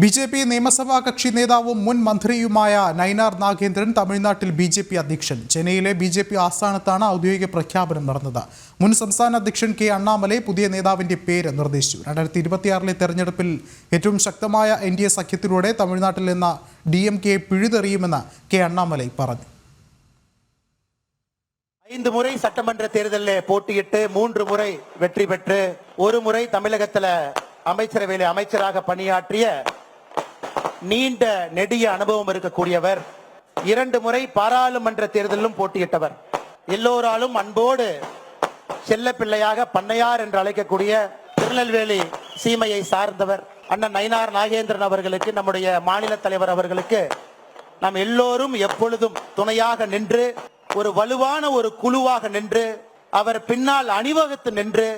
BJP. നിയമസഭാ കക്ഷി നേതാവും മുൻ മന്ത്രിയുമായ നൈനാർ നാഗേന്ദ്രൻ തമിഴ്നാട്ടിൽ ബി.ജെ.പി. അധ്യക്ഷൻ. ചെന്നൈയിലെ ബി.ജെ.പി. ആസ്ഥാനത്താണ് ഔദ്യോഗിക പ്രഖ്യാപനം നടന്നത്. മുൻ സംസ്ഥാന അധ്യക്ഷൻ കെ അണ്ണാമലൈ പുതിയ നേതാവിന്റെ പേര് നിർദ്ദേശിച്ചു. 2026 തെരഞ്ഞെടുപ്പിൽ ഏറ്റവും ശക്തമായ NDA സഖ്യത്തിലൂടെ തമിഴ്നാട്ടിൽ നിന്ന് DMK പിഴുതെറിയുമെന്ന് കെ അണ്ണാമലൈ പറഞ്ഞു. 5 முறை சட்டமன்ற தேர்தலில் போட்டியிட்டு 3 முறை வெற்றி பெற்று ஒரு முறை தமிழகத்தில் அமைச்சரவையில் அமைச்சராக பணியாற்றிய நீண்ட நெடிய அனுபவம் இருக்கக்கூடியவர். 2 முறை பாராளுமன்ற தேர்தலிலும் போட்டியிட்டவர். எல்லோராலும் அன்போடு செல்ல பிள்ளையாக பண்ணையார் என்று அழைக்கக்கூடிய திருநெல்வேலி சீமையை சார்ந்தவர் அண்ணன் நயினார் நாகேந்திரன் அவர்களுக்கு, நம்முடைய மாநில தலைவர் அவர்களுக்கு நாம் எல்லோரும் எப்பொழுதும் துணையாக நின்று, ஒரு வலுவான ஒரு குழுவாக நின்று, அவர் பின்னால் அணிவகுத்து நின்று,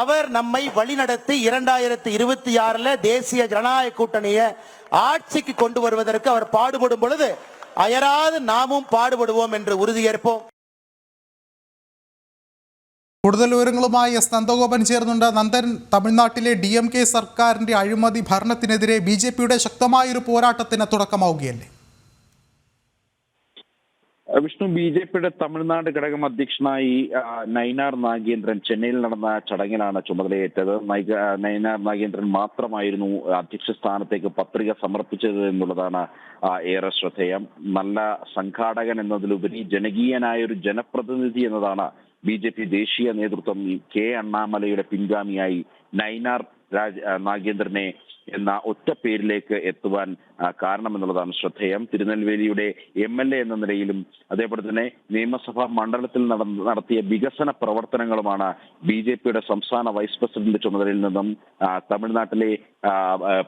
அவர் நம்மை வழிநடத்தி 2026 தேசிய ஜனநாயக கூட்டணியை ஆட்சிக்கு கொண்டு வருவதற்கு அவர் பாடுபடும் பொழுது அயராது நாமும் பாடுபடுவோம் என்று உறுதியேற்போம். കൂടുതൽ വിവരങ്ങളുമായി എസ് നന്ദഗോപൻ ചേർന്നുണ്ട്. നന്ദൻ, തമിഴ്നാട്ടിലെ DMK സർക്കാരിന്റെ അഴിമതി ഭരണത്തിനെതിരെ ബി.ജെ.പിയുടെ ശക്തമായൊരു പോരാട്ടത്തിന് തുടക്കമാവുകയല്ലേ? വിഷ്ണു, ബി.ജെ.പിയുടെ തമിഴ്നാട് ഘടകം അധ്യക്ഷനായി നൈനാർ നാഗേന്ദ്രൻ ചെന്നൈയിൽ നടന്ന ചടങ്ങിലാണ് ചുമതലയേറ്റത്. നൈനാർ നാഗേന്ദ്രൻ മാത്രമായിരുന്നു അധ്യക്ഷ സ്ഥാനത്തേക്ക് പത്രിക സമർപ്പിച്ചത് എന്നുള്ളതാണ് ഏറെ ശ്രദ്ധേയം. നല്ല സംഘാടകൻ എന്നതിലുപരി ജനകീയനായ ഒരു ജനപ്രതിനിധി എന്നതാണ് ബി.ജെ.പി. ദേശീയ നേതൃത്വം കെ അണ്ണാമലയുടെ പിൻഗാമിയായി നൈനാർ നാഗേന്ദ്രനെ എന്ന ഒറ്റ പേരിലേക്ക് എത്തുവാൻ കാരണമെന്നുള്ളതാണ് ശ്രദ്ധേയം. തിരുനെൽവേലിയുടെ MLA എന്ന നിലയിലും അതേപോലെ തന്നെ നിയമസഭാ മണ്ഡലത്തിൽ നടത്തിയ വികസന പ്രവർത്തനങ്ങളുമാണ് ബി.ജെ.പിയുടെ സംസ്ഥാന വൈസ് പ്രസിഡന്റ് ചുമതലയിൽ നിന്നും തമിഴ്നാട്ടിലെ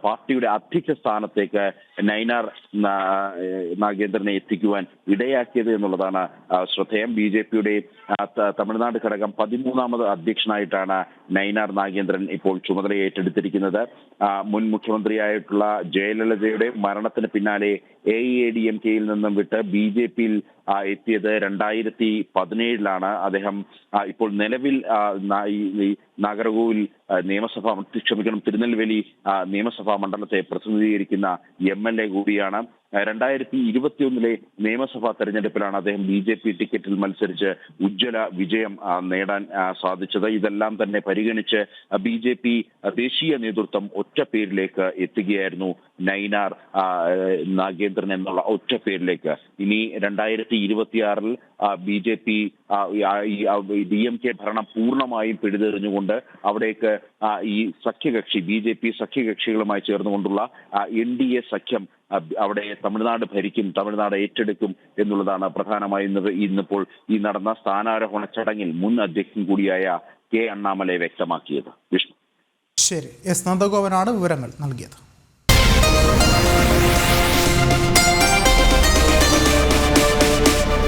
പാർട്ടിയുടെ അധ്യക്ഷ സ്ഥാനത്തേക്ക് നൈനാർ നാഗേന്ദ്രനെ എത്തിക്കുവാൻ ഇടയാക്കിയത് എന്നുള്ളതാണ് ശ്രദ്ധേയം. ബി.ജെ.പിയുടെ തമിഴ്നാട് ഘടകം 13ാമത് അധ്യക്ഷനായിട്ടാണ് നൈനാർ നാഗേന്ദ്രൻ ഇപ്പോൾ ചുമതല ഏറ്റെടുത്തിരിക്കുന്നത്. മുൻ മുഖ്യമന്ത്രിയായിട്ടുള്ള ജയലളിതയുടെ മരണത്തിന് പിന്നാലെ AIADMKയിൽ നിന്നും വിട്ട് ബി.ജെ.പിയിൽ എത്തിയത് 2017 അദ്ദേഹം ഇപ്പോൾ നിലവിൽ നാഗർകോവിൽ തിരുനെൽവേലി നിയമസഭാ മണ്ഡലത്തെ പ്രതിനിധീകരിക്കുന്ന MLA കൂടിയാണ്. 2021 നിയമസഭാ തെരഞ്ഞെടുപ്പിലാണ് അദ്ദേഹം ബി.ജെ.പി. ടിക്കറ്റിൽ മത്സരിച്ച് ഉജ്ജ്വല വിജയം നേടാൻ സാധിച്ചത്. ഇതെല്ലാം തന്നെ പരിഗണിച്ച് ബി.ജെ.പി. ദേശീയ നേതൃത്വം ഒറ്റ പേരിലേക്ക് എത്തുകയായിരുന്നു. നൈനാർ നാഗേന്ദ്രൻ എന്നുള്ള ഒറ്റ പേരിലേക്ക്. ഇനി 2026 ബി.ജെ.പി. DMK ഭരണം പൂർണ്ണമായും പിഴുതെറിഞ്ഞുകൊണ്ട് അവിടേക്ക് ഈ സഖ്യകക്ഷി ബി.ജെ.പി. സഖ്യകക്ഷികളുമായി ചേർന്നുകൊണ്ടുള്ള NDA സഖ്യം അവിടെ തമിഴ്നാട് ഭരിക്കും, തമിഴ്നാട് ഏറ്റെടുക്കും എന്നുള്ളതാണ് പ്രധാനമായും ഇന്നിപ്പോൾ ഈ നടന്ന സ്ഥാനാരോഹണ ചടങ്ങിൽ മുൻ അധ്യക്ഷൻ കൂടിയായ കെ അണ്ണാമലൈ വ്യക്തമാക്കിയത്. വിഷ്ണു, ശരി, എസ് നന്ദഗോപനാണ് വിവരങ്ങൾ നൽകിയത്.